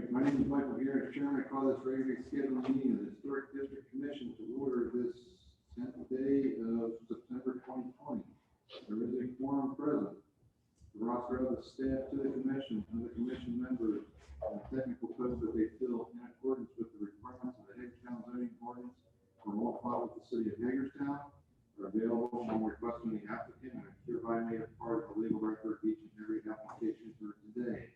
My name is Michael Garrett, Chairman. I call this regularly scheduled meeting of the Historic District Commission to order this 10th day of September 2020. There is a quorum present. The roster of the staff to the commission and the commission members and the technical posts that they fill in accordance with the requirements of the Hagerstown zoning ordinance for all filed with the city of Hagerstown are available on request from the applicant and are hereby made a part of the legal record of each and every application for today.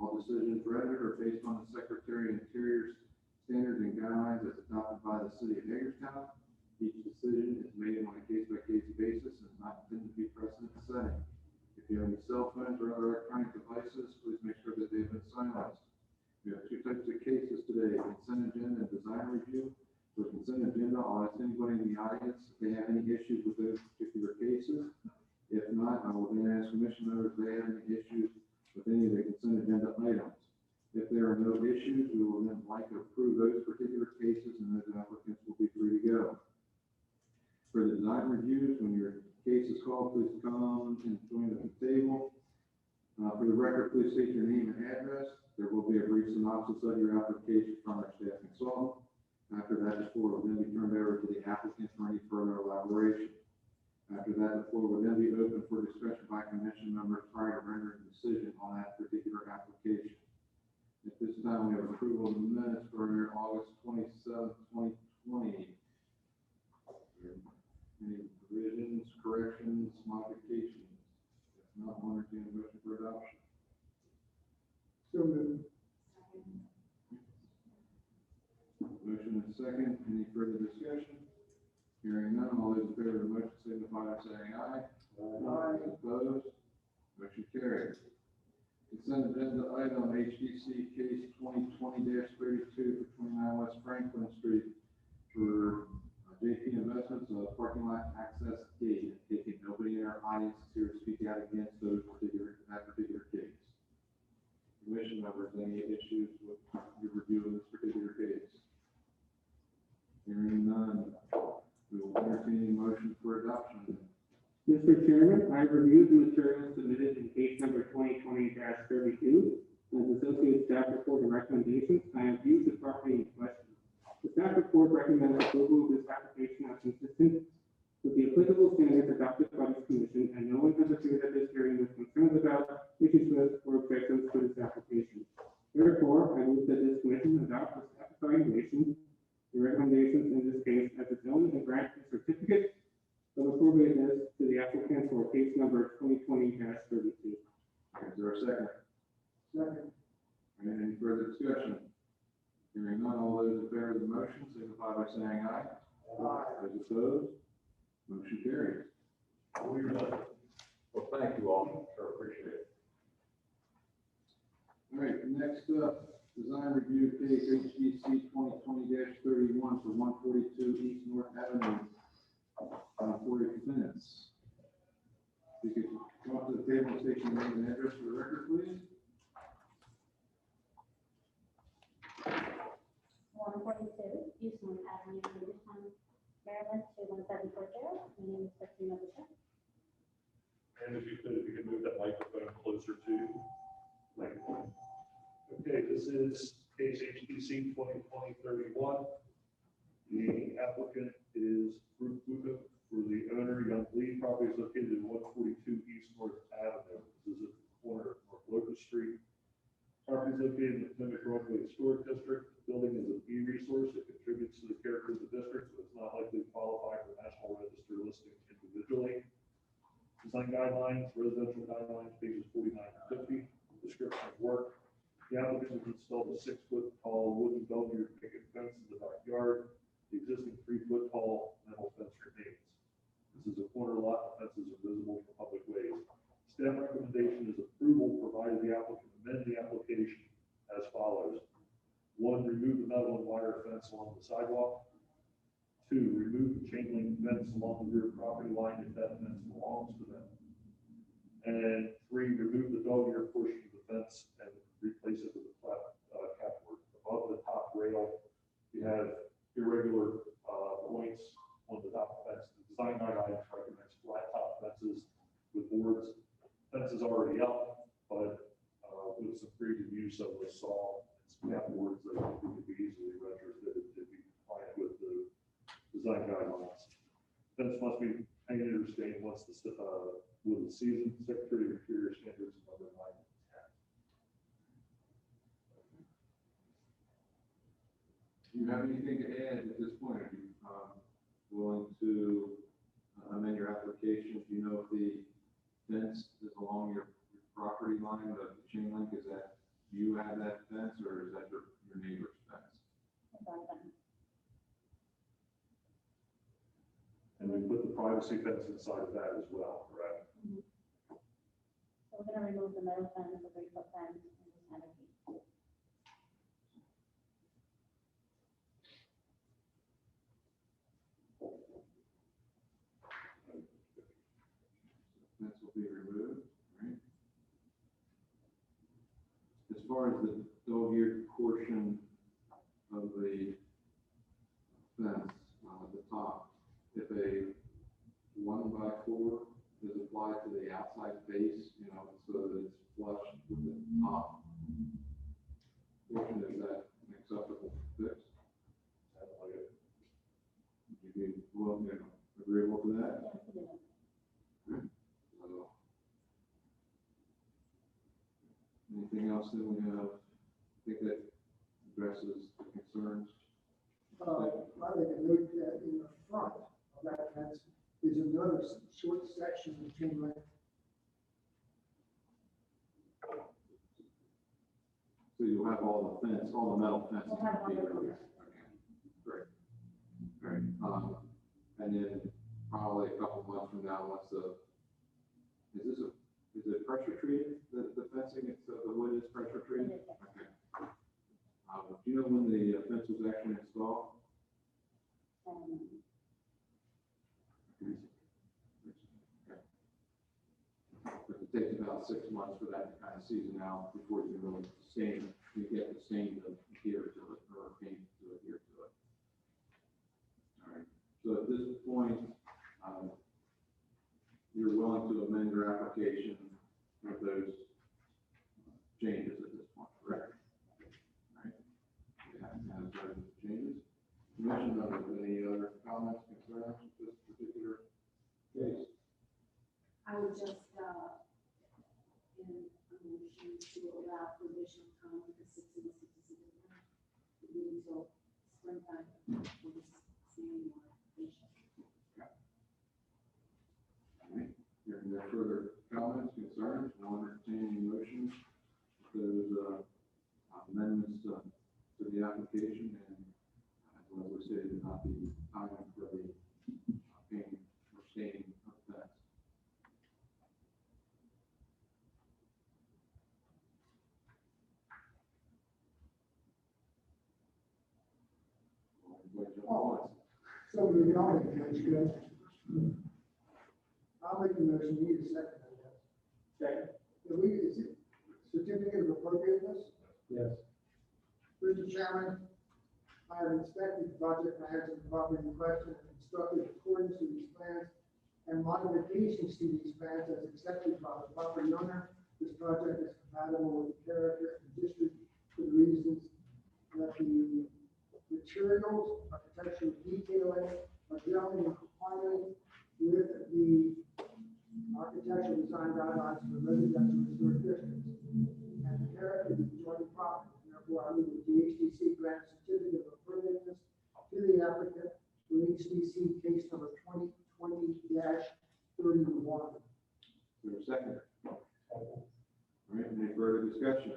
All decisions rendered are based on the Secretary of Interior's standards and guidelines as adopted by the city of Hagerstown. Each decision is made on a case-by-case basis and is not intended to be precedent setting. If you have any cell phones or other electronic devices, please make sure that they have been silenced. We have two types of cases today, consent agenda and design review. For consent agenda, I'll ask anybody in the audience if they have any issues with those particular cases. If not, I will then ask commission members if they have any issues with any of the consent agenda items. If there are no issues, we will then like to approve those particular cases and those applicants will be free to go. For the design reviews, when your case is called, please come and join at the table. For the record, please state your name and address. There will be a brief synopsis of your application from our staff consultant. After that, the floor will then be turned over to the applicant for any further elaboration. After that, the floor will then be open for discussion by commission members prior to rendering a decision on that particular application. At this time, we have approval of the minutes for August 27th, 2020. Any revisions, corrections, modifications? If not, I'll entertain a motion for adoption. So moved. Motion and second. Any further discussion? Hearing none, all those in favor of the motion signify by saying aye. Aye. Opposed? Motion carries. Consent agenda item HDC case 2020-32 for 29 West Franklin Street for JP Investments, parking lot access gate. Taking nobody in our audience here to speak out against that particular case. Commission members, any issues with your review of this particular case? Hearing none, we will entertain a motion for adoption. Mr. Chairman, I reviewed the materials submitted in case number 2020-32. As associate staff report and recommendations, I have viewed the property in question. The staff report recommends approval of this application as consistent with the applicable standards adopted by this commission, and no one has appeared at this hearing with concerns about issues with or objections to this application. Therefore, I move that this commission adopt the staff evaluation and recommendations in this case as its own and grant a certificate of appropriateness to the applicant for case number 2020-32. Is there a second? Second. Any further discussion? Hearing none, all those in favor of the motion signify by saying aye. Aye. Those opposed? Motion carries. Well, thank you all. Sure appreciate it. All right, next up, design review case HDC 2020-31 for 142 East North Avenue, 40 minutes. You could come up to the table and state your name and address for the record, please. 142 East North Avenue, Hagerstown, Maryland 21740. My name is Christina Bishop. And if you could move that microphone closer to you. Okay, this is case HDC 2020-31. The applicant is Bruce Buka for the owner, Young Lee. Property is located at 142 East North Avenue. This is at the corner of North Locust Street. Property is located in the Plymouth Rockaway Historic District. The building is a B resource. It contributes to the character of the district, so it's not likely to qualify for National Register listing individually. Design guidelines, residential guidelines, pages 49 and 50. Description of work. The applicant has installed a 6-foot tall wooden Belgian picket fence in the backyard. The existing 3-foot tall metal fence remains. This is a corner lot. The fences are visible from public ways. Staff recommendation is approval provided the applicant amend the application as follows. 1, remove the metal and wire fence along the sidewalk. 2, remove the fence along the rear property line if that fence belongs to them. And 3, remove the dog ear portion of the fence and replace it with a flat capwork. Above the top rail, you have irregular points on the top of the fence. The design guidelines recommends flat top fences with boards. Fence is already up, but with some creative use of the saw and some capworks that could be easily retrofitted to be compliant with the design guidelines. Fence must be painted or stained once with the season, Secretary of Interior standards number 9 and 10. Do you have anything to add at this point? Are you willing to amend your application? Do you know if the fence is along your property line, the chain link, is that, do you have that fence or is that your neighbor's fence? It's on them. And we put the privacy fence inside of that as well, correct? So we're gonna remove the metal fence, the 3-foot fence, and just have it be. Fence will be removed, right? As far as the dog-eared portion of the fence, at the top, if a 1x4 is applied to the outside face, so that it's flush with the top portion, is that an acceptable fix? You'd be willing, agreeable to that? Yeah, we can do that. So, anything else that we have, think that addresses the concerns? I think a note that in the front of that fence is another short section of chain link. So you'll have all the fence, all the metal fences. We'll have all be the removed. Okay, great. All right, and then probably a couple months from now, once is it pressure treated, the fencing, the wood is pressure treated? It is, yes. Okay. Do you know when the fence was actually installed? Okay. But it takes about 6 months for that to kind of season out before you can really stain, you get the stain to adhere to it, or paint to adhere to it. All right, so at this point, you're willing to amend your application with those changes at this point, correct? All right. Yeah, and those changes. Commission members, any other comments, concerns with this particular case? I would just, in a motion to allow for additional time with the 60 until springtime for this same application. All right, hearing no further comments, concerns, we'll entertain any motions, those amendments to the application, and as we stated, not the time for the painting or staining of the fence. So we all make a motion, good. I'll make the motion, you need a second, I guess. Second? Is it certificate of appropriateness? Yes. Mr. Chairman, I have inspected the project plans and the property in question and constructed according to these plans and modifications to these plans as accepted by the property owner. This project is compatible with the character and district for the reasons that the materials, architectural detailing are generally in harmony with the architectural design guidelines for residential historic districts and the character of the adjoining property. Therefore, I move the HDC grant certificate of appropriateness to the applicant for HDC case number 2020-31. Is there a second? All right, any further discussion?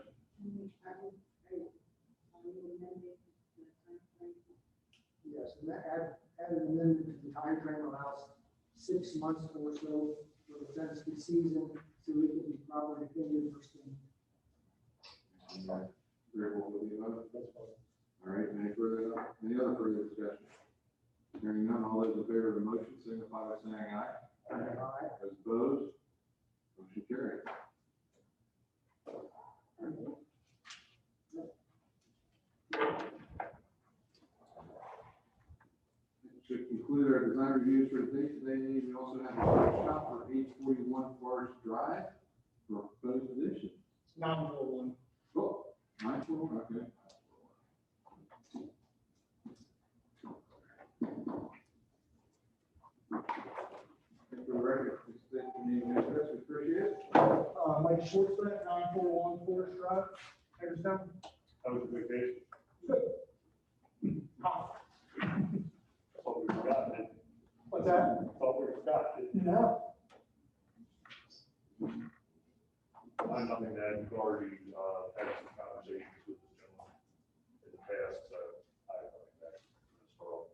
Yes, and that add an amendment to the timeframe allows 6 months or so for the fence to season, so we can be properly opinion for steam. Agreeable with the amendment? All right, any other further discussion? Hearing none, all those in favor of the motion signify by saying aye. Aye. Those opposed, motion carried. Should conclude our design reviews for the day today. We also have a workshop for 841 Forest Drive for proposed addition. Non-voting. Oh, mindful, okay. For the record, please state your name and address, we appreciate it. Mike Schwartzman, 941 Forest Drive, Hagerstown. How was the vacation? Hot. Thought we forgot it. What's that? Thought we forgot it. No. I'm nothing to add. You've already, had some conversations with this gentleman in the past, so I have nothing to add as far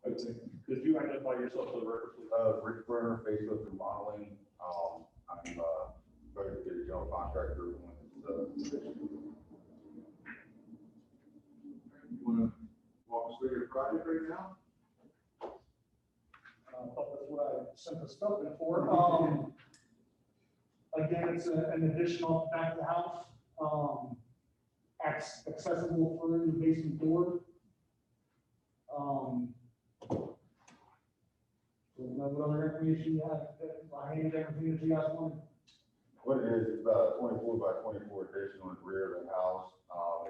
as discussion. Could you identify yourself for the record, please? Rick Burner, facelift remodeling. I'm very good general contractor when it's, You want to walk us through your project right now? I thought that's what I sent the stuff in for. Again, it's an addition off the back of the house, accessible through the basement door. What other information you have? I handed everything that you guys wanted. what it is, it's about a 24 by 24 addition on the rear of the house.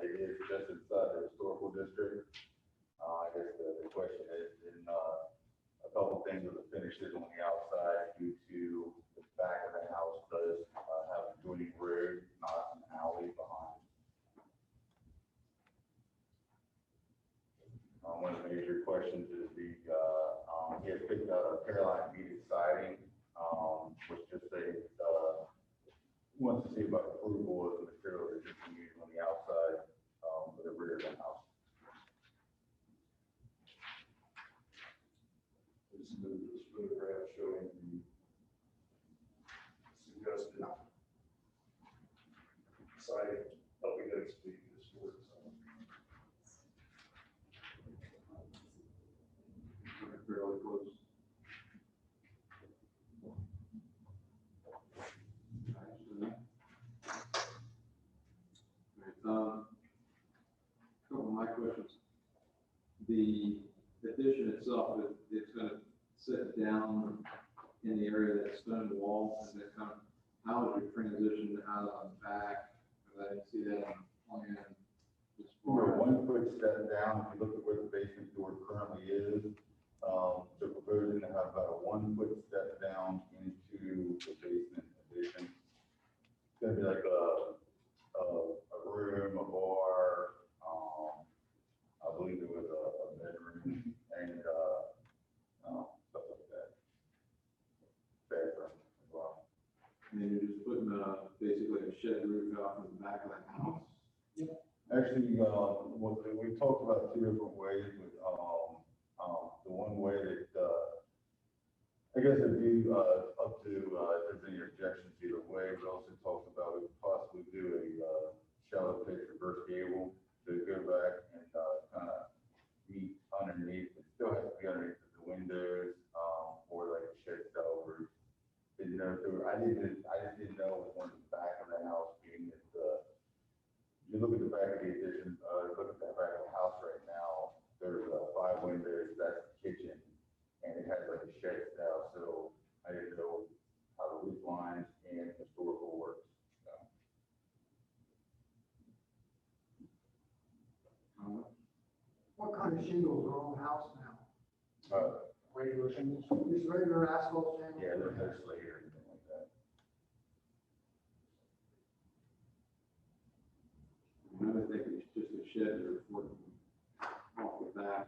It is just inside the historical district. I guess the question is in, a couple things with the finishes on the outside due to the back of the house does, have a joining road, not an alley behind. One of the major questions is he has picked out a Caroline beaded siding, which just say, wants to see about approval of the material that you can use on the outside, for the rear of the house. This is this photograph showing the suggested siding up against the historic zone. Fairly close. Couple of my questions. The addition itself, it's going to sit down in the area of that stone wall, and that kind of, how is your transition out on the back? Because I didn't see that on the plan. Just We're for- 1 foot step down, if you look at where the basement door currently is, they're proposing to have about a 1 foot step down into the basement addition. It's gonna be like a room, a bar, I believe there was a bedroom and, stuff like that. Bathroom as well. And then you're just putting basically a shed roof out from the back of that house. Actually, we talked about two different ways with, the one way that, I guess it'd be, up to, if there's any objections either way, we also talked about we could possibly do a, shallow pitch reverse gable to go back and, kind of meet underneath, it still has to be underneath the windows, or like a shed style roof. Didn't know if there were, I just didn't know with one at the back of the house being that, you look at the back of the addition, look at the back of the house right now, there's 5 windows, that's the kitchen, and it has like a shed style, so I didn't know how the roof lines and historical works. So, What kind of shingles are on the house now? Regular shingles. Just regular asphalt shingles? yeah, there's no slate or anything like that. I would think it's just a shed or off the back.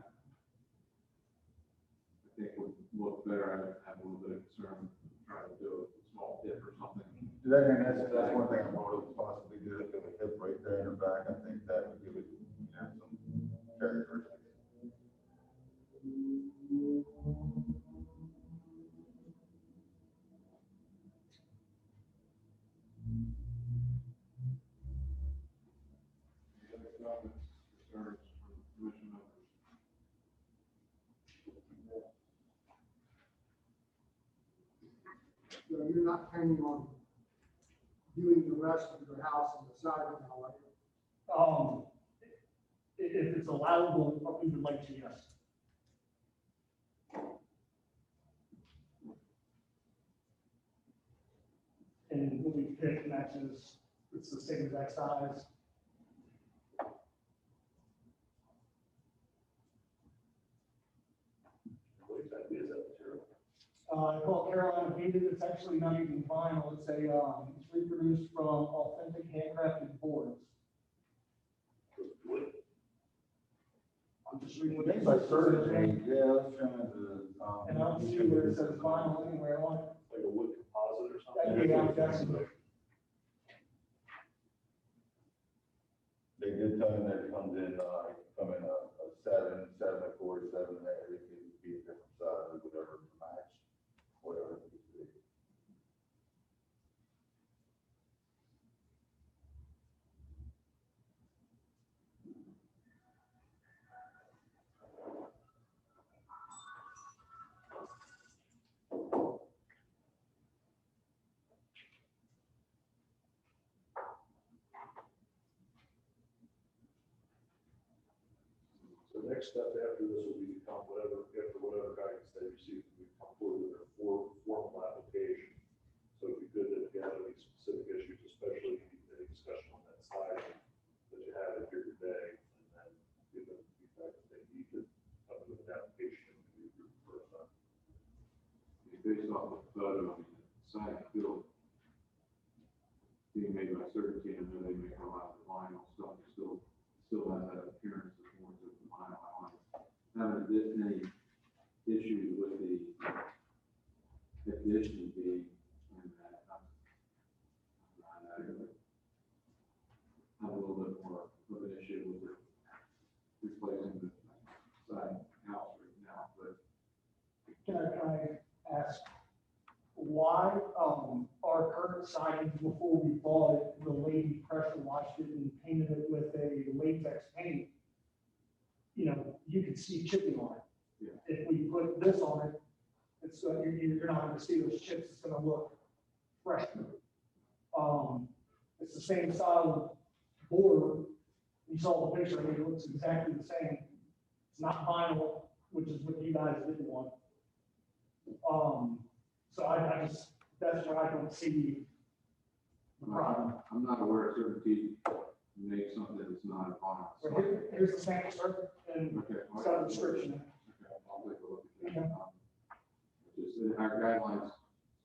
I think would look better. I have a little bit of concern trying to do a small dip or something. That's one thing I would possibly do, if it was hip right there in the back, I think that would give it, some characteristics. Any other comments, concerns from the commission So you're not planning on doing the rest of your house on the side now, are you? If it's allowable, we would like to, yes. And what we pick matches, it's the same exact size. What exactly is that material? I call it Carolina painted, it's actually not even vinyl, it's it's reproduced from authentic handcrafted boards. Wood? I'm just reading what Things it like says. surgery, yeah, I was trying to. And I don't see where it says vinyl anywhere on it. Like a wood composite or something? Yeah, I'm guessing. They did tell me that it comes in, come in a 7, 7 and 4, 7 and 8, it can be a different size, whatever to match, whatever. it needs to be. So the next step after this will be to come whatever, after whatever guidance they receive, we come forward with a formal application. So it'd be good that if you have any specific issues, especially any discussion on that side that you have here today, and then give them feedback if they need to come with an application and be approved for us. Based off the photo, I mean, the siding built being made by Certainty, I know they make a lot of vinyl stuff, still has that appearance of more to the vinyl. I haven't had any issues with the addition being in that. I have a little bit more of an issue with it replacing the siding house right now, but Can I ask why, our current siding, before we bought it, the lady pressure washed it and painted it with a latex paint? You know, you could see chipping on it. Yeah. If we put this on it, it's, you're not gonna see those chips, it's gonna look fresh. It's the same style of board. You saw the picture, I mean, it looks exactly the same. It's not vinyl, which is what you guys didn't want. So I just, that's where I don't see the problem. I'm not aware of Certainty make something that's not a vinyl. So here's the sample, sir, and Okay. it's got a description. Okay, I'll take a look at that. Just in our guidelines,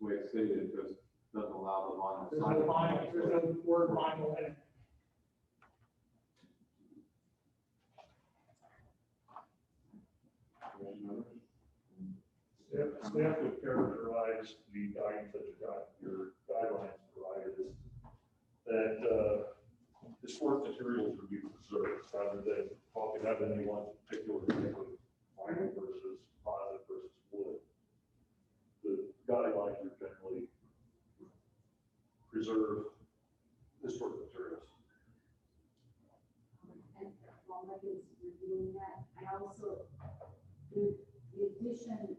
the way it's stated, because it doesn't allow the vinyl. There's no vinyl, there's no word vinyl in it. Staff would characterize the guidance that your guidelines provided is that, historic materials would be preserved rather than talking about any one particular type of vinyl versus composite versus wood. The guidelines would generally preserve historic materials. And while Megan's reviewing that, I also, the addition,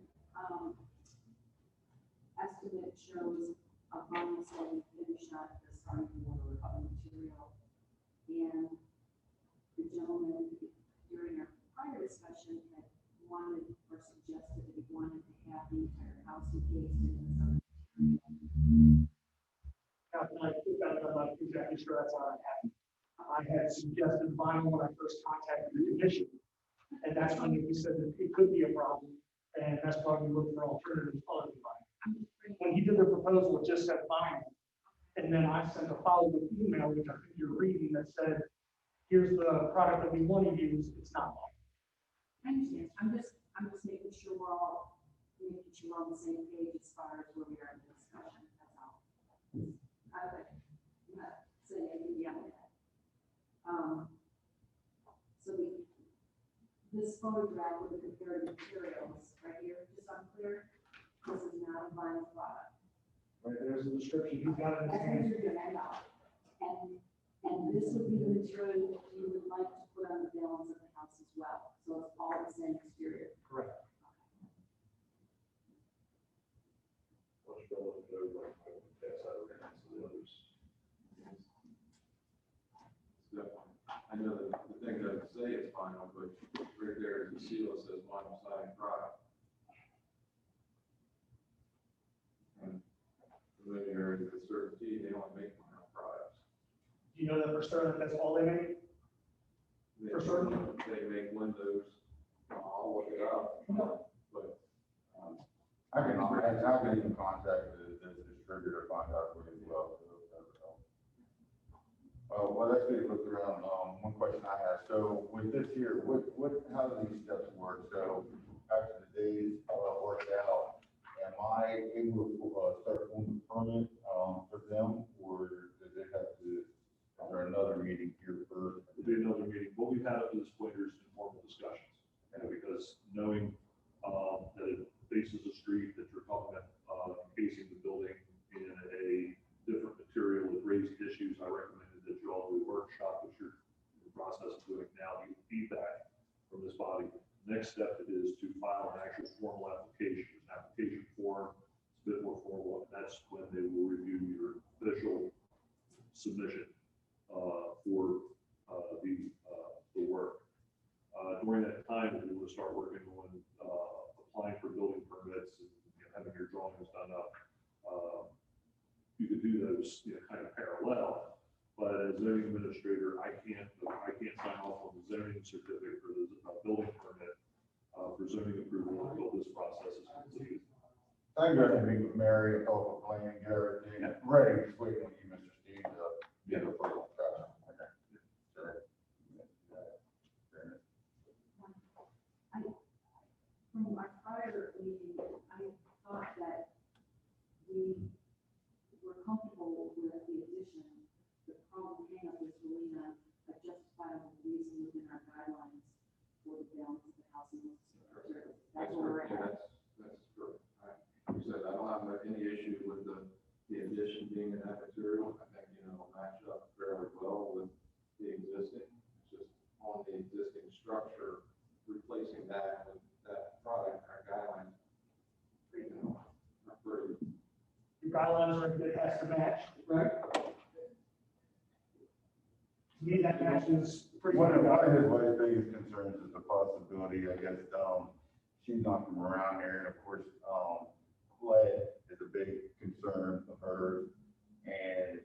estimate shows a vinyl siding finish at the starting order of material. And the gentleman during our prior discussion had wanted or suggested that he wanted to have the entire house encased in some. Now, I'm not exactly sure that's how it happened. I had suggested vinyl when I first contacted the commission. And that's when he said that it could be a problem, and that's why we looked for alternatives other than vinyl. When he did the proposal, it just said vinyl. And then I sent a follow-up email, which I think you're reading, that said, here's the product that we want to use, it's not vinyl. I understand, I'm just making sure we're all, making sure we're on the same page as far as where we are in the discussion, that's all. I would, not say anything beyond that. So this photograph with the comparative materials right here, just unclear, this is not a vinyl product. Right, there's a description, he's got it in his That's what hand. you're doing, I know. And this would be the material that you would like to put on the balance of the house as well, so it's all the same exterior. Correct. Much better than everybody I know that the thing doesn't say it's final, but right there is the seal that says final siding product. And then you're the certainty, they only make final products. Do you know that for certain that's all they make? They- For certain? They make windows, I'll look it up, but, I can even contact the distributor, find out for you as well. Well, let's get looked around, one question I have, so with this here, how do these steps work? So after the days, worked out, am I able to, start on the permit, for them, or does it have to, is there another meeting here first? It'll be another meeting. What we've had up to this point is informal discussions. Because knowing, that it faces a street that you're talking about, encasing the building in a different material with raised issues, I recommended that you all do a workshop, which you're in the process of doing now, get feedback from this body. Next step is to file an actual formal application, an application form, it's a bit more formal, and that's when they will review your official submission, for, the work. During that time, we will start working on, applying for building permits and having your drawings done up. You could do those, kind of parallel, but as zoning administrator, I can't sign off on the zoning certificate for the building permit, for zoning approval until this process is completed. Thank you, I think, Mary, all for planning, get everything ready, just waiting on you, Mr. Steve, to get a photo. From our prior meeting, I thought that we were comfortable with the addition. The problem came up with Selena, a justifiable reason within our guidelines for the balance of the housing. That's where we're at. That's true. Like you said, I don't have any issue with the addition being in that material. I think, match up fairly well with the existing. It's just on the existing structure, replacing that with that product, our guidelines, are pretty. Your guidelines are good, it has to match, right? To me, that matches pretty One of well. his biggest concerns is the possibility, I guess, she's not from around here, and of course, lead is a big concern of hers. And,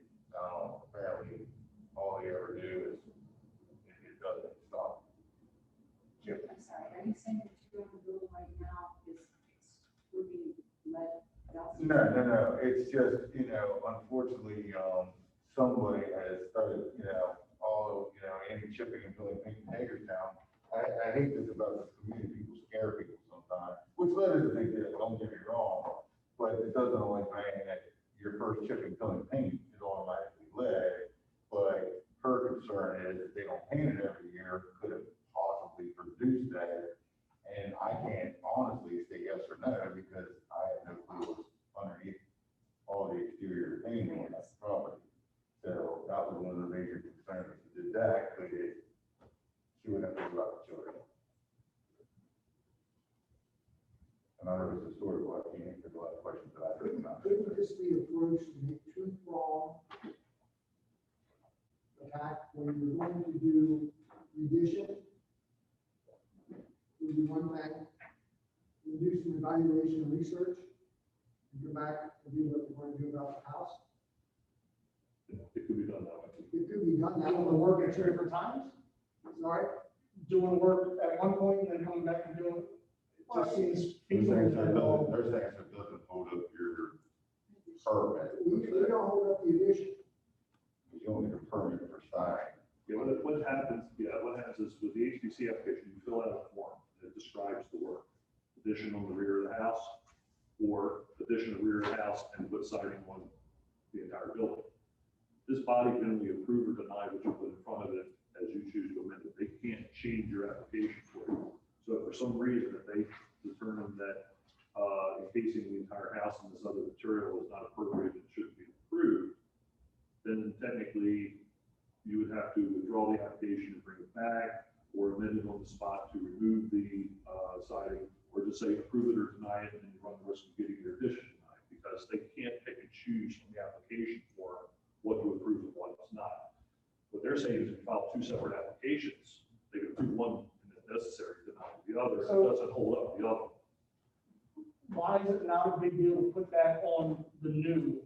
apparently, all they ever do is, it doesn't stop. I'm sorry, are you saying that you're on the building right now is excluding lead? No, it's just, unfortunately, somebody has started, any chipping and filling things in Hagerstown. I hate this about this community, people scare people sometimes, which lead is a big deal, don't get me wrong, but it doesn't always mean that your first chipping, filling paint is automatically lead. But her concern is if they don't paint it every year, could it possibly produce that? And I can't honestly say yes or no, because I have no clue what's underneath all the exterior painting on that property. So that was one of the major concerns. If she did that, she would have to go out to children. And I know it's historical, I can't answer a lot of questions that I don't know. Couldn't this be approached in a two-prong attack, when you're going to do revision? Would be one thing, you do some evaluation and research, and go back and do what you want to do about the house. It could be done that way. It could be done that Doing the way. work at two different times, Sorry? doing work at one point and then coming back and doing it. It just seems They're feasible. saying so it doesn't hold up your permit, We don't hold up the addition. because you only need a permit for sign. Yeah, what happens is with the HDC application, you fill out a form that describes the work. Addition on the rear of the house, or addition of rear of the house and put siding on the entire building. This body can only approve or deny what you put in front of it as you choose to amend it. They can't change your application for you. So if for some reason, if they determine that, encasing the entire house in this other material is not appropriate and shouldn't be approved, then technically you would have to withdraw the application and bring it back, or amend it on the spot to remove the siding, or just say approve it or deny it, and then you run the risk of getting your addition denied, because they can't pick and choose from the application form what to approve and what is not. What they're saying is if you file two separate applications, modifications, they can do one and if necessary, deny the other, it So- doesn't hold up the other. Why is it not a big deal to put that on the new,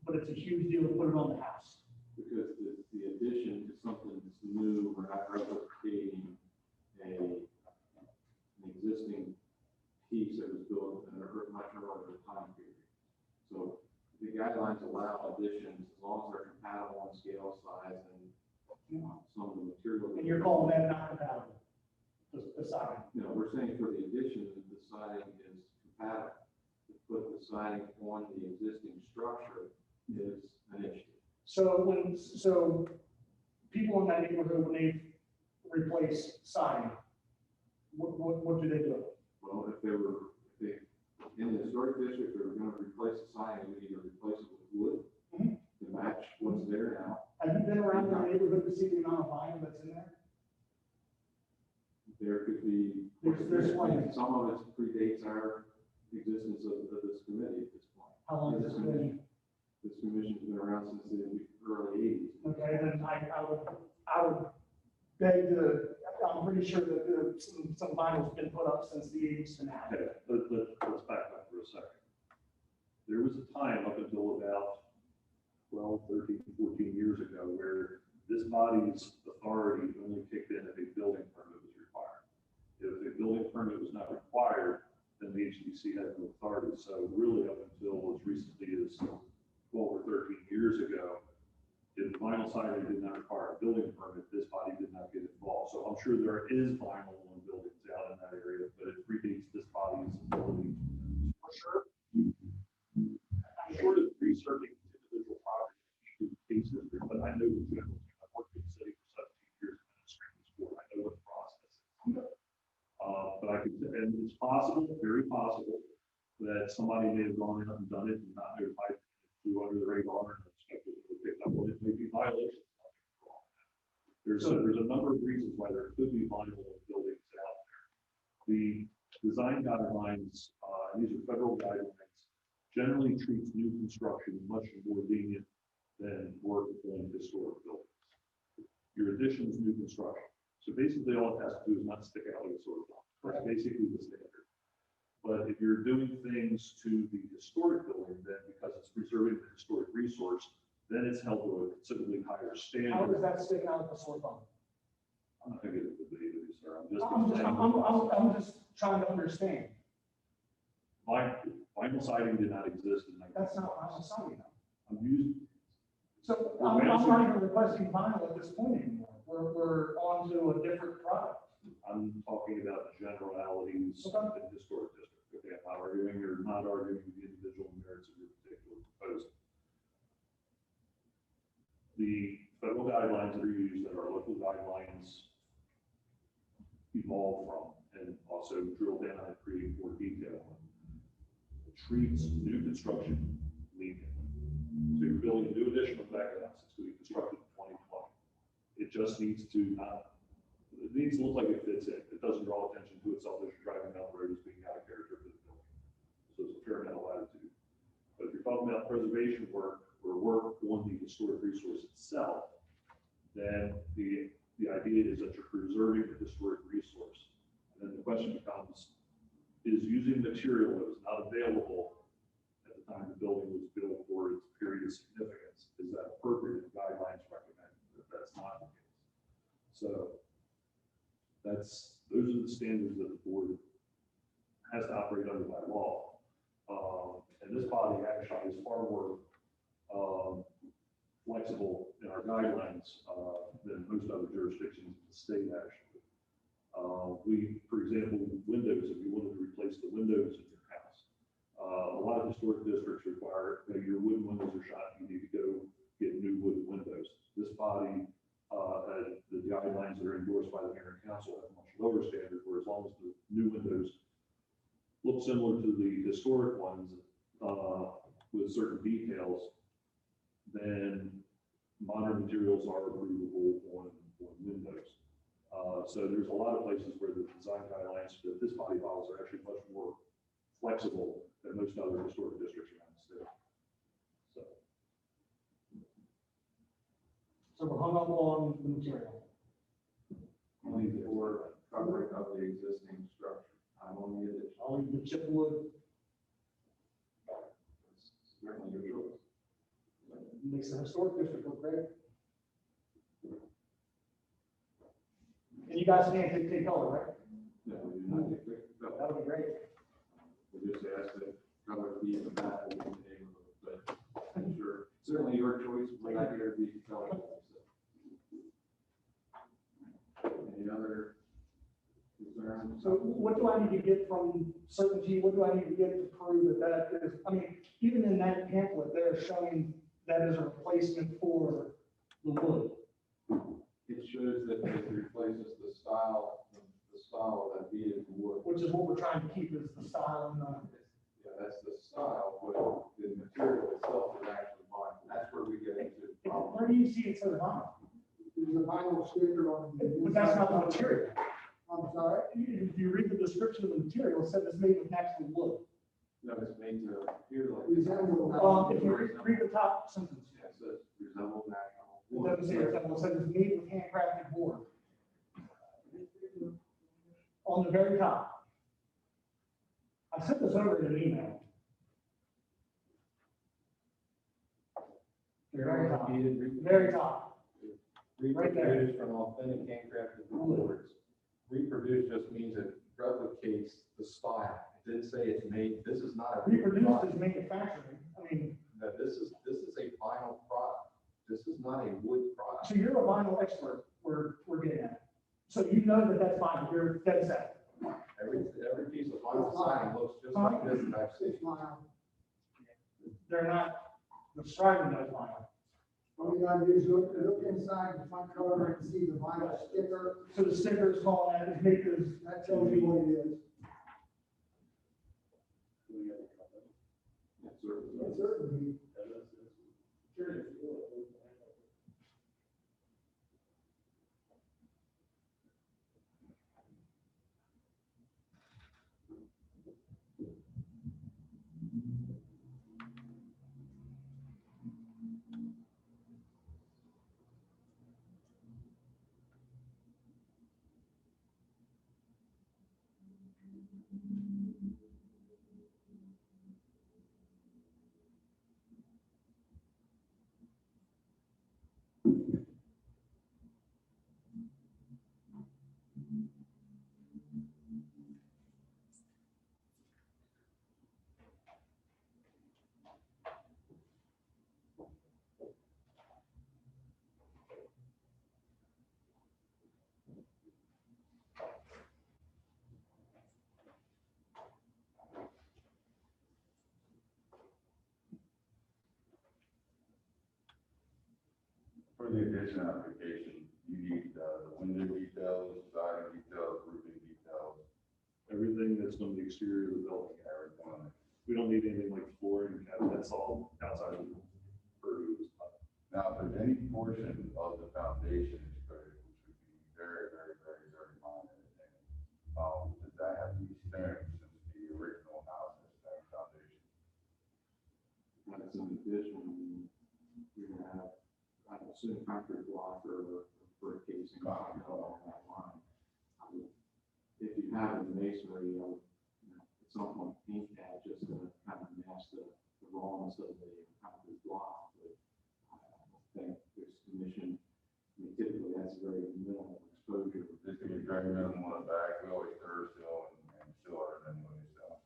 but it's a huge deal to put it on the house? Because the addition is something that's new, we're not replicating an existing piece that was built in a much earlier time period. So the guidelines allow additions as long as they're compatible in scale, size, and some of the material. And you're calling that not compatible, the siding? No, we're saying for the addition, the siding is compatible. To put the siding on the existing structure is an issue. So people in that neighborhood, when they replace siding, what do they do? Well, if in the historic district, they were gonna replace the siding, we need to replace it with wood Mhm. to match what's there now. Have you been around the neighborhood to see the amount of vinyl that's in there? There could be. There's one. Some of it predates our existence of this committee at this point. How long has it been? This commission's been around since the early eighties. Okay, then I would beg to, I'm pretty sure that some vinyl's been put up since the eighties to now. Okay, let's back up for a second. There was a time up until about 12, 13, 14 years ago where this body's authority only kicked in if a building permit was required. If a building permit was not required, then the HDC had no authority. So really up until as recently as 12 or 13 years ago, if vinyl siding did not require a building permit, this body did not get involved. So I'm sure there is vinyl on buildings out in that area, but it predates this body's ability. For sure. I'm sort of researching individual properties, cases, but I know the general. I've worked in the city for 17 years in administrative school. I know what the process is. But I could, and it's possible, very possible, that somebody may have gone out and done it and not notified, flew under the radar and expected to pick up on it, maybe violations. There's a number of reasons why there could be vinyl buildings out there. The design guidelines, these are federal guidelines, generally treats new construction much more lenient than work on historic buildings. Your addition is new construction. So basically all it has to do is not stick out like a sore thumb. That's basically the standard. But if you're doing things to the historic building, then because it's preserving the historic resource, then it's held to a considerably higher How standard. does that stick out of the sore thumb? I'm not gonna get into the debate with you, sir. I'm just. I'm just trying to understand. Vinyl siding did not exist in. That's not what I'm saying. I'm using, So I'm not even requesting vinyl at this point anymore. We're on to a different product. I'm talking about the generalities Okay. in historic district. Okay, I'm not arguing, you're not arguing the individual merits of your particular proposal. The federal guidelines that are used, that our local guidelines evolve from, and also drill down and create more detail, treats new construction lenient. So you're building a new addition on the back of the house, it's going to be constructed in 2020. It just needs to it needs to look like it fits in. It doesn't draw attention to itself as you're driving down the road as being out of character for the building. So it's a fair amount of latitude. But if you're talking about preservation work or work on the historic resource itself, then the idea is that you're preserving the historic resource. And then the question becomes, is using material that was not available at the time the building was built for its period of significance, is that appropriate? The guidelines recommend that that's not the case. So those are the standards that the board has to operate under by law. And this body actually is far more flexible in our guidelines than most other jurisdictions in the state actually. For example, windows, if you wanted to replace the windows in your house, a lot of historic districts require that your wooden windows are shot, you need to go get new wooden windows. This body, the guidelines that are endorsed by the mayor and council have a much lower standard, where as long as the new windows look similar to the historic ones with certain details, then modern materials are approvable on windows. So there's a lot of places where the design guidelines that this body follows are actually much more flexible than most other historic districts around the state. So we're hung up on the material. Only for covering of the existing structure, only addition. Only the chip wood Certainly your choice. makes the historic district look great. And you guys can't take color, right? No, we do not take, no, That would be great. we just ask that cover the back of the neighborhood, but I'm sure, certainly your choice, we're not here to be color. Any other concerns? So what do I need to get from certainty? What do I need to get to prove that that is, I mean, even in that pamphlet, they're showing that is a replacement for the wood. It shows that it replaces the style of that beaded wood. Which is what we're trying to keep is the style and Yeah, that's the style, but the material itself is actually vinyl. That's where we get into problems. where do you see it says vinyl? There's a vinyl sticker on the. But that's not the material. I'm sorry? If you read the description of the material, it says it's made with natural wood. No, it's made to appear like. Resemble. If you read the top sentence, Yeah, it says resemble natural. it doesn't say resemble, it says it's made with handcrafted board. On the very top. I sent this over in an email. Very top. Very top. Right there. Reproduced from authentic handcrafted boards. Reproduce just means it replicates the style. It didn't say it's made, this is not a. Reproduced is manufacturing. I mean, No, this is a vinyl product. This is not a wood product. so you're a vinyl expert, we're getting at. So you know that that's vinyl, you're dead set. Every piece of vinyl siding looks just like this that I've seen. It's vinyl. They're not describing those vinyl. All you gotta do is look inside the front cover and see the vinyl sticker. So the sticker is calling that, is made this, That tells you what it is. It certainly. For the addition application, you need the window details, siding details, roofing details, Everything that's on the exterior of the building. everything. We don't need anything like flooring, that's all outside of the purview. Now, if there's any portion of the foundation exposed, which would be very, very, very, very minor, does that have to be stone since the original house is stone foundation? That's an addition, you're gonna have, I assume concrete block or brick casing along that line. If you have in the masonry, at some point paint that just to kind of mask the rawness of the concrete block. But I think this commission, typically that's very minimal exposure. This could be very minimal on the back, we always throw seal and seal it anyway, so.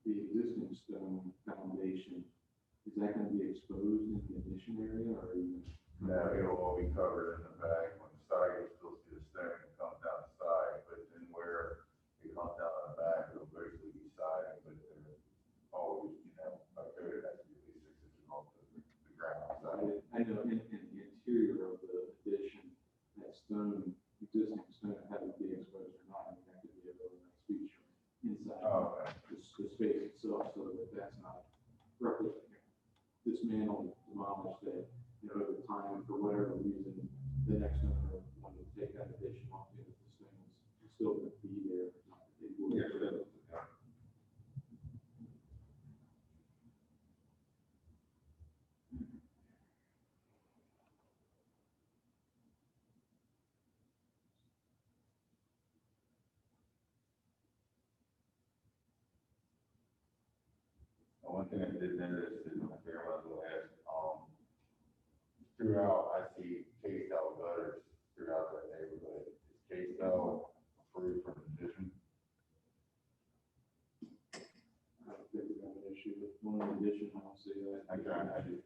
The existing stone foundation, is that gonna be exposed in the addition area or? Now, it'll all be covered in the back, on the side, you'll still see the stone that comes down the side, but then where it comes down the back, it'll basically be siding, but they're always, coated has to be at least 6 inches off the ground. So I know in the interior of the addition, that stone, existing stone, had to be exposed or not, I mean, that could be a really nice feature inside the space itself, so that that's not dismantled, demolished, that, over time, for whatever reason, the next owner wanted to take that addition off, the stone is still gonna be there. It will- one thing I did notice is my grandma's ask, throughout, I see K-style gutters throughout that neighborhood. Is K-style approved for addition? I don't think we have an issue with one addition, I don't see that. I just wanted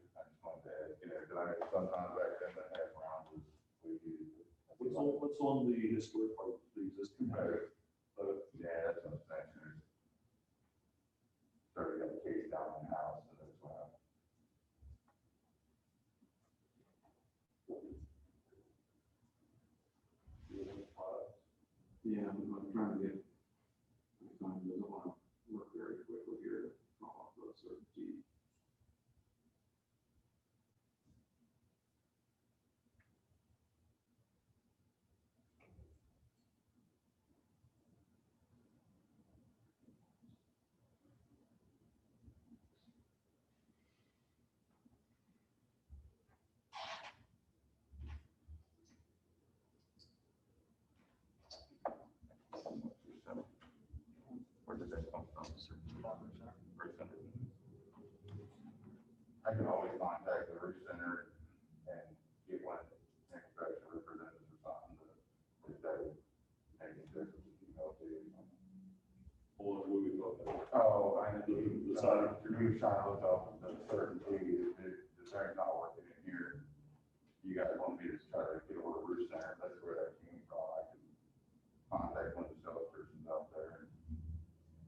to ask, because I know sometimes back then the half round was, we used. What's on the historic part, the existing house? Yeah, that's what I'm saying. Started got a case down in the house, and that's why. Yeah, I'm trying to get, I doesn't want to work very quickly here to come off of a certain T. Where did that come from? I can always contact the roof center and get one inspection representative or something to, if they, maybe there's, you know, Or what we thought that? oh, I know, The side. you're trying to look up the certainty, if the thing's not working in here. You guys want me to try to get a hold of roof center, that's where that came from, I can contact one of the sales persons out there.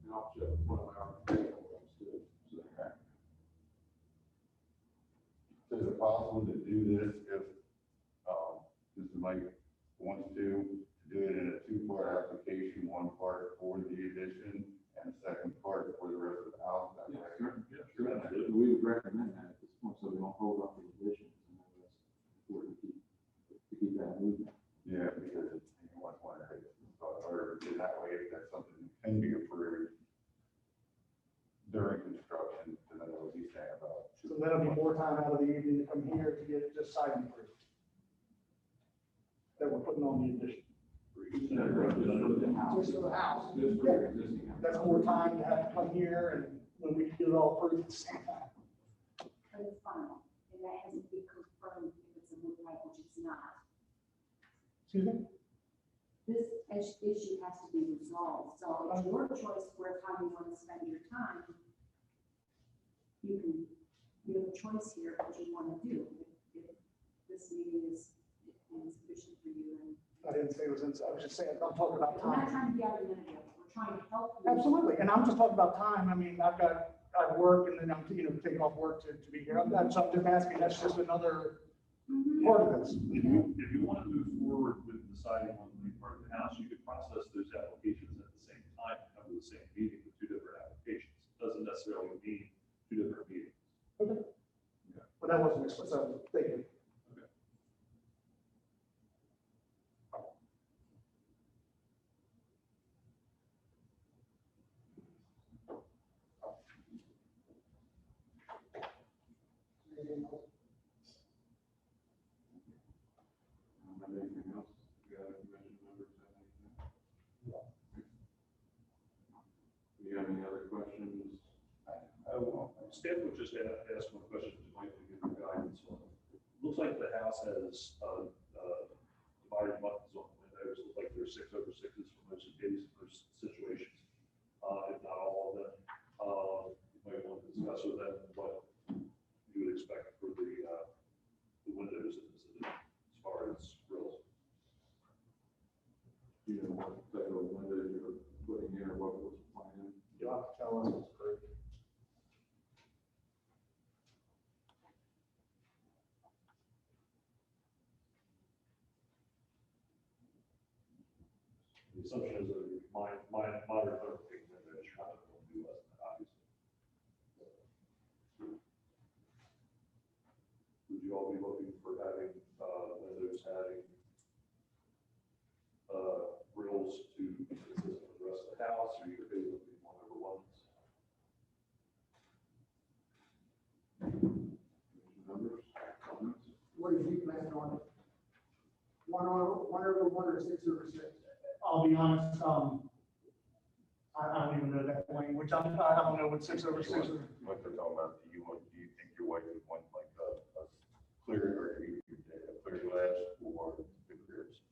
And I'll check with one of our ones too. So, Okay. So is it possible to do this if, Mr. Mike wants to do it in a two-part application, one part for the addition and a second part for the rest of the house? That Yeah, way- certainly. We would recommend that at this point, so we don't hold up the additions. And that's important to keep that moving. Yeah, because you want to, or in that way, if that's something that can be approved during construction, then I know what he's saying about. So that'll be more time out of the evening to come here to get just siding approved. That we're putting on the addition. Just for the house. Just for the house. Just for the existing house. That's more time to have to come here and when we get it all approved at the same time. But it's final, and that has to be confirmed if it's a wood pipe, which it's not. Excuse me? This issue has to be resolved, so it's your choice where how you want to spend your time. You have a choice here what you want to do. If this meeting is insufficient for you, and I didn't say it was inside, I was just saying, I'm talking about we're not time. trying to be argumentative, we're trying to help you. Absolutely, and I'm just talking about time. I mean, I work and then I'm, take off work to be here. So I'm just asking, that's just another Mhm. part of this. If you want to move forward with deciding on the part of the house, you could process those applications at the same time, and come to the same meeting with two different applications. Doesn't necessarily mean two different meetings. Okay. But that wasn't explicit, so thank you. Anything else? You got commission members have anything? Do you have any other questions? Staff would just ask one question, to Mike to give you guidance on. Looks like the house has, divided buttons on the windows, looks like there's 6/6s for most cases, most situations. If not all of them, you might want to discuss with them what you would expect for the windows in this addition, as far as grills. You know, what type of windows you're putting in or what was planned? You'll have to tell us what's approved. The assumption is that modern thermal windows rather than do less than that, obviously. Would you all be looking for having, windows having, grills to be consistent with the rest of the house, or you're okay with the 1/1s? Numbers, comments? What did you plan on? 1/1 or 6/6? I'll be honest, I don't even know that language. which I don't know what 6/6 is. What they're talking about, do you think your wife would want like a clear, or a clear glass or the grids?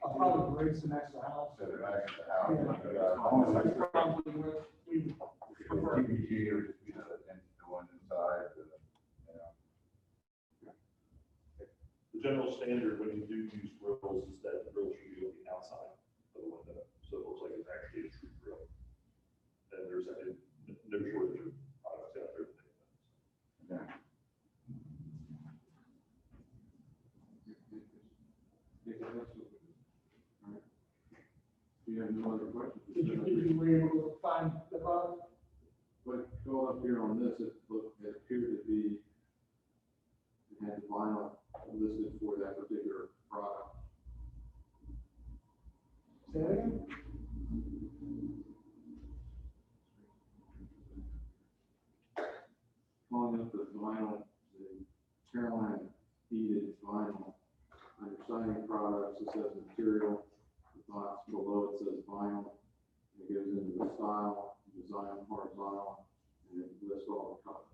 I'll probably raise the next to the house. So they're back in the house. Yeah. Probably would, we prefer. PPG or just, the one inside, you know. The general standard when you do use grills is that the grill should be on the outside of the window, so it looks like it's actually a true grill. And there's no shortage of products out there. Yeah. Do you have no other questions? Did you were able to find the product? But go up here on this, it appeared to be, it had vinyl listed for that particular product. Say that again? Calling up the vinyl, the Caroline heated vinyl, under siding products, it says material, the box below it says vinyl. It goes into the style, design, horizontal, and it lists all the colors.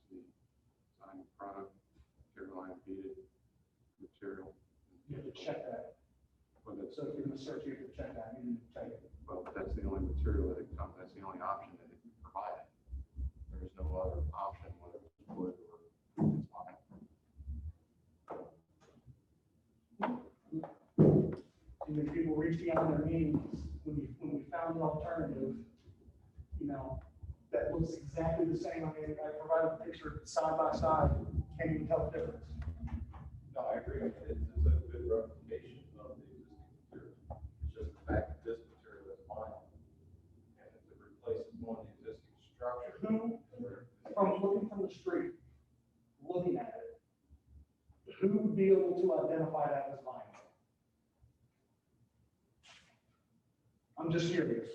Design product, Caroline heated material. You have to check that. Well, that's, So if you're gonna search, you have to check that, you need to check it. well, that's the only material that it comes, that's the only option that it can provide. There is no other option, whether it's wood or it's vinyl. And then people reaching out in their meetings, when we found an alternative, you know, that looks exactly the same. I mean, I provided a picture side by side, can't even tell the difference. No, I agree. It's a good replication of the existing material. It's just the fact that this material is vinyl. And if it replaces one of the existing structure. Who, from looking from the street, looking at it, who would be able to identify that as vinyl? I'm just curious.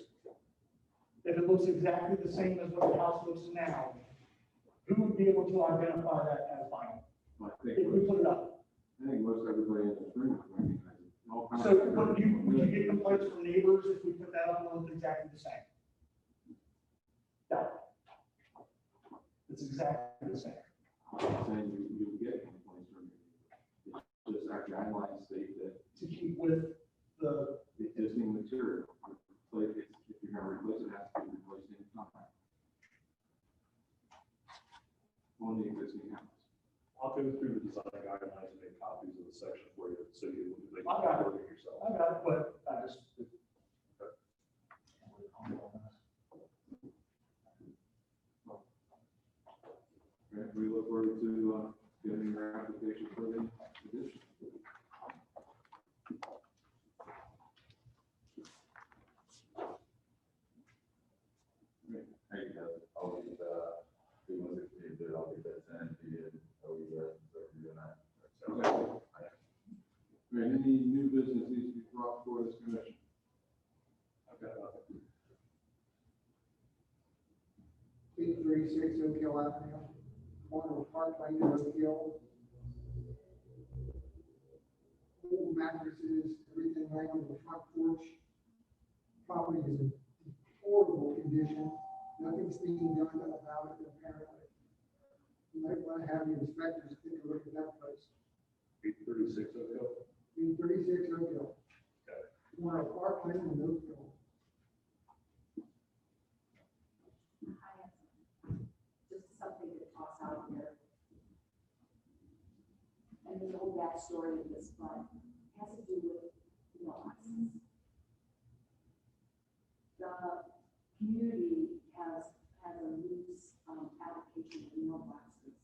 If it looks exactly the same as what the house looks now, who would be able to identify that as vinyl? I think, If we put it up. I think most everybody in this room is recognizing all kinds So of. would you get complaints from neighbors if we put that up and it looked exactly the same? No. It's exactly the same. I'm not saying you get complaints from me. It's just our guidelines state that To keep with the, the existing material, like, if you're gonna replace it, it has to be replaced in time. On the existing house. I'll go through the design guidelines and make copies of the section for you, so you can I got it. work it yourself. I got it, but I just. Okay, we look forward to, getting your application for the addition. Hey, I'll get, do one if you do, I'll get that sent to you, so you're not. Okay. All right, any new business needs to be brought before this commission? Okay. 836 Oak Hill Avenue, corner of Park Lane and Oak Hill. Old mattresses, everything laying on the front porch. Property is in horrible condition, nothing's being done about it apparently. You might want to have the inspectors take a look at that place. 836 Oak Hill. 836 Oak Hill. Okay. Corner of Park Lane and Oak Hill. Just something to toss out there. And the whole backstory of this fund has to do with mailboxes. The community has a loose application of mailboxes.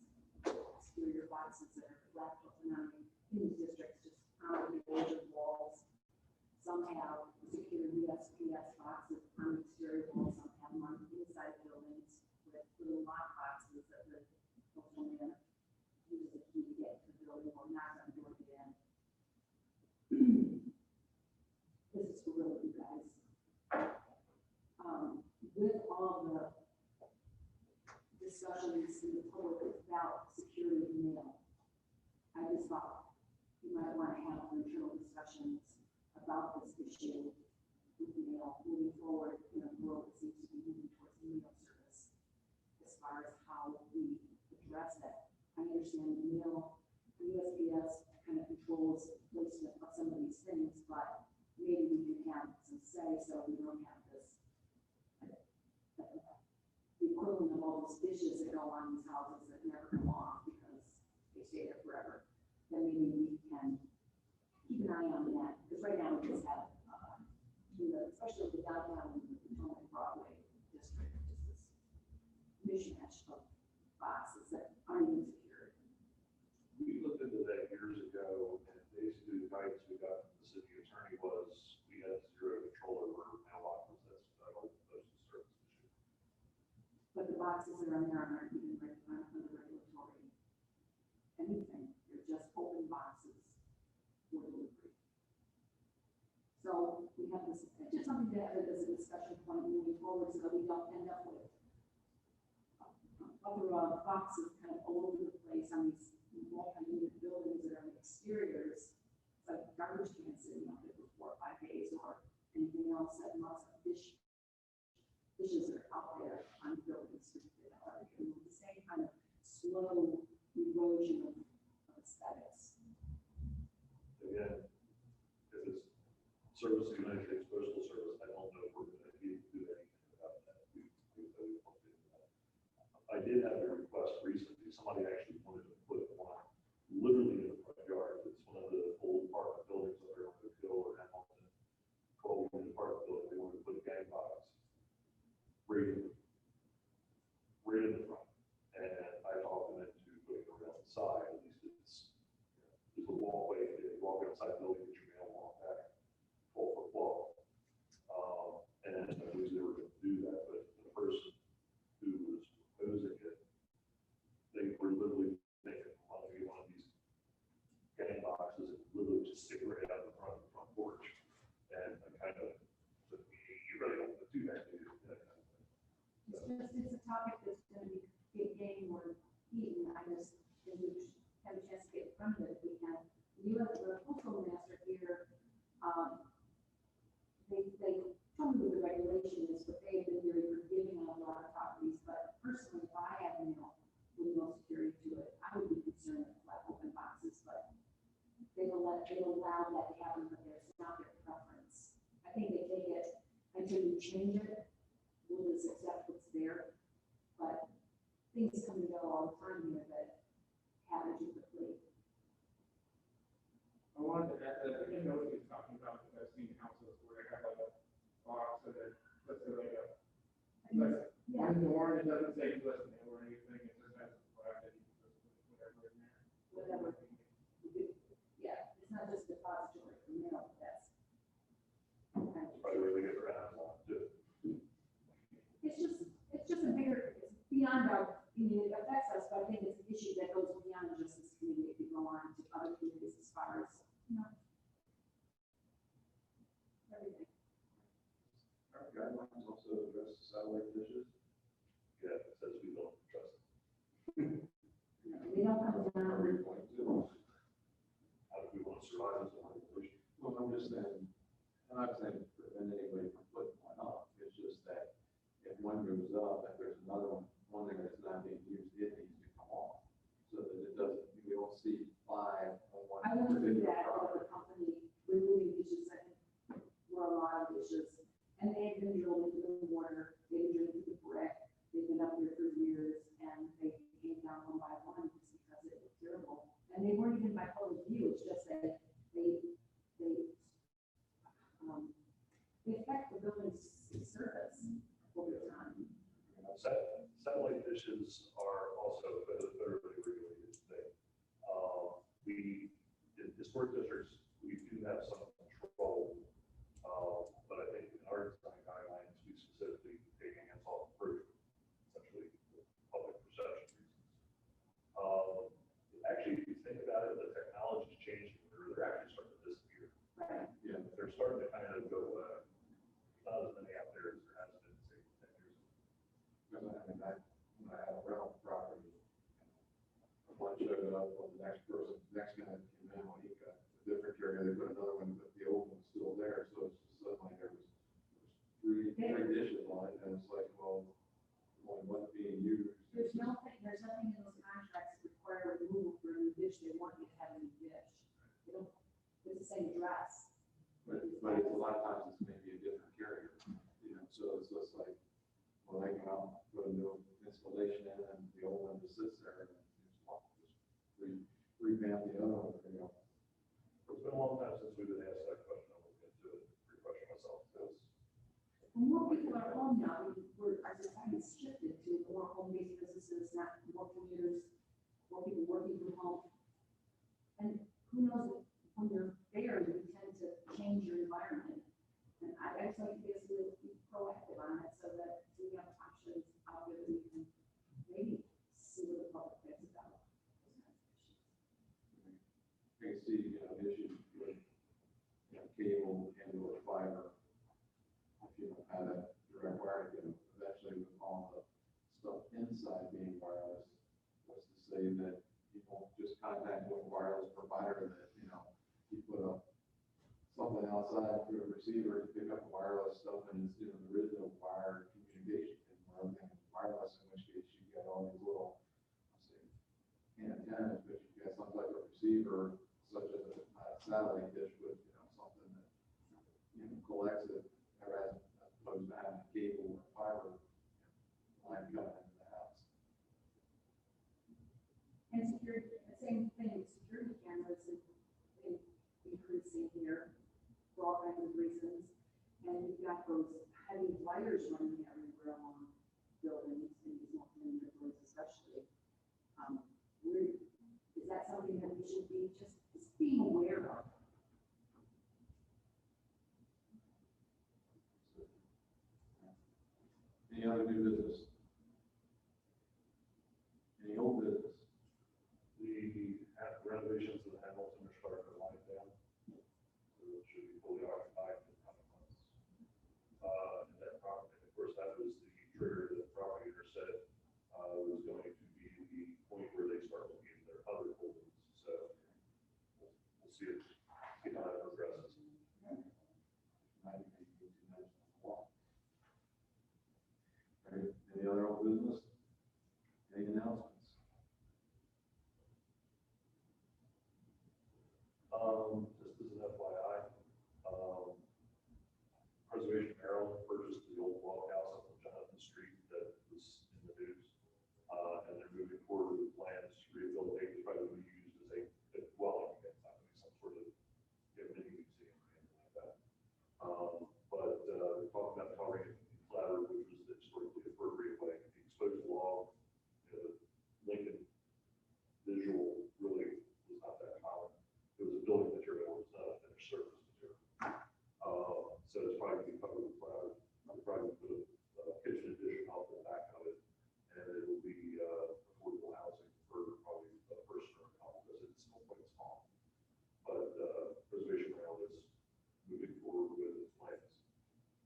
to the public about security of mail. I just thought you might want to have internal discussions about this issue with mail moving forward in a world that seems to be moving towards mail service as far as how we address it. I understand the mail, the USPS kind of controls placement of some of these things, but maybe we can have some say so we don't have this the equivalent of all those dishes that go on these houses that never come off because they stay there forever. Then maybe we can keep an eye on that, because right now we just have, especially the downtown and Broadway district, just this mishmash of boxes that aren't even secured. We looked into that years ago, and basically the guidance we got from the city attorney was we had zero control over mailboxes. That's federal postal service issue. But the boxes that are in there aren't even under regulatory anything. They're just open boxes for delivery. So we have this, it's just something to have as a discussion point moving forward so that we don't end up with other boxes kind of all over the place on these multi-unit buildings that are in exteriors. It's like garbage cans sitting out there for 4 or 5 days or anything else that lots of dishes are out there on buildings. The same kind of slow erosion of aesthetics. Again, if it's service to United States Postal Service, I don't know if we're going to do anything about that. I did have a request recently. Somebody actually wanted to put one literally in the front yard. It's one of the old apartment buildings up there on the hill or Hamilton, 12-unit apartment building. They wanted to put a gang box right in the front. And I talked them into putting it around the side. At least it's, there's a walkway. If you walk outside the building, get your mail walk back 12-foot wall. And I believe they were going to do that, but the person who was proposing it, they were literally making one of these gang boxes and literally just stick it right out in front of the front porch. And I kind of, you really don't want to do that, do you? It's a topic that's going to be getting more heat, and I just think we should have a chance to get in front of it if we can. You as the postal master here, they told me what the regulation is, but they've been very forgiving on a lot of properties. But personally, if I had mail with no security to it, I would be concerned with like open boxes, but they allow that to happen, but it's not their preference. I think they take it until you change it, we'll just accept what's there. But things come and go all the time here that happen to the fleet. I wanted to add that, I didn't know what he was talking about, because I've seen houses where they have like a box and then, let's say like a, like, Yeah, one door, and it doesn't say list name or anything, it just has a flag that you can just put whatever in there. whatever. Yeah, it's not just depository for mail, but that's. Probably really good for Amazon too. It's just a bigger, it's beyond our, it affects us, but I think it's an issue that goes beyond just this community. It could go on to other communities as far as, everything. Our guidelines also address satellite dishes. Yeah, it says we don't trust it. They don't come down. 3.2. How do we want to survive as a population? Well, I'm just saying, I'm not saying to prevent anybody from putting one up. It's just that if one goes up, if there's another one thing that's not being used, it needs to come off. So that it doesn't, we don't see 5 on one I went through particular that with property. the company removing dishes that were a lot of dishes. And they've been drilled into the water, they've been drilled into the brick, they've been up there for years, and they came down one by one just because it was terrible. And they weren't even by public view, it's just that they when more people are home now, our society's shifted to more home-based businesses, not more commuters, more people working from home. And who knows, when you're there, you tend to change your environment. And I just like to be proactive on it so that we have options out there that we can maybe see what the public thinks about. I can see, issues with, cable and or fiber. If you don't have that direct wiring, eventually with all the stuff inside being wireless, what's to say that you won't just contact with a wireless provider that, you put up something outside through a receiver to pick up wireless stuff and it's, there is no wired communication anymore. Everything is wireless, in which case you've got all these little, antennas, but you've got some type of receiver, such as a satellite dish with, something that, collects it, as opposed to having a cable or fiber line coming into the house. And security, the same thing with security cameras is increasing here for all kinds of reasons. And you've got those heavy wires running everywhere along buildings and these multi-buildings especially. Is that something that we should be just being aware of? Any other new business? Any old business? The renovations of the Hamilton are starting to wind down. So it should be fully occupied in coming months. And that property, of course, that was the trigger that the property owner said was going to be the point where they start looking at their other holdings. So we'll see it, see how that progresses. Any other old business? Any announcements? Just as an FYI, Preservation Maryland purchased the old log house up on Jonathan Street that was in the news. And they're moving forward with plans to rehabilitate, to try to be used as a dwelling, again, not like some sort of mini museum or anything like that. But we're talking about carving it in clatter, which was the historically appropriate way. The exposed log, Lincoln visual really was not that common. It was a building material, it was not a finished surface material. So it's probably going to be covered with platter. I'll probably put a kitchen addition off the back of it, and it will be affordable housing for probably a person or a couple, because it's still quite small. But Preservation Maryland is moving forward with its plans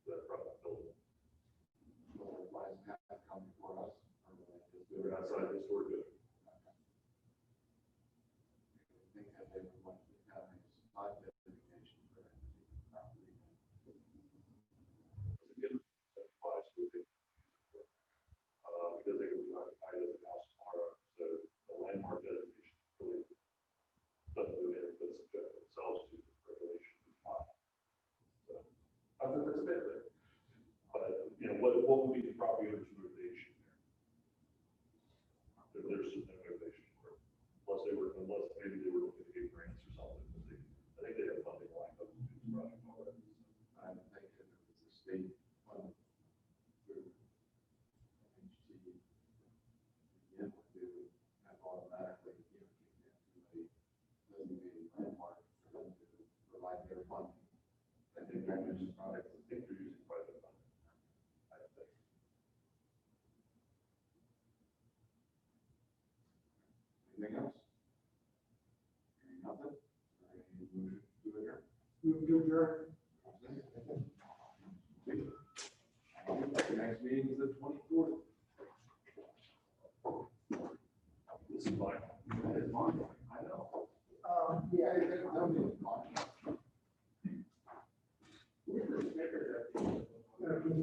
for that private building. Well, why is that coming for us? Or will they just do They're it outside the historic district. I think that they would want to have a spot designation for that particular property. Because they will be occupied as a house tomorrow, so the landmark designation really doesn't do anything but subject themselves to regulation. So I think that's a bit there. But, what would be the property owner's motivation there? There's no motivation for it, unless maybe they were looking to get grants or something, because I think they have funding lined up to do this project already. I would think that if it's a state fund through MHT, yeah, they would have automatically, kick into a designated landmark for them to provide their funding. I think they're using private funding. I think. Anything else? Hearing nothing? Any motion to adjourn? Move to adjourn. Next meeting is the 24th. This is mine. That is mine. I know. Yeah. I don't need a clock. Where's the sticker that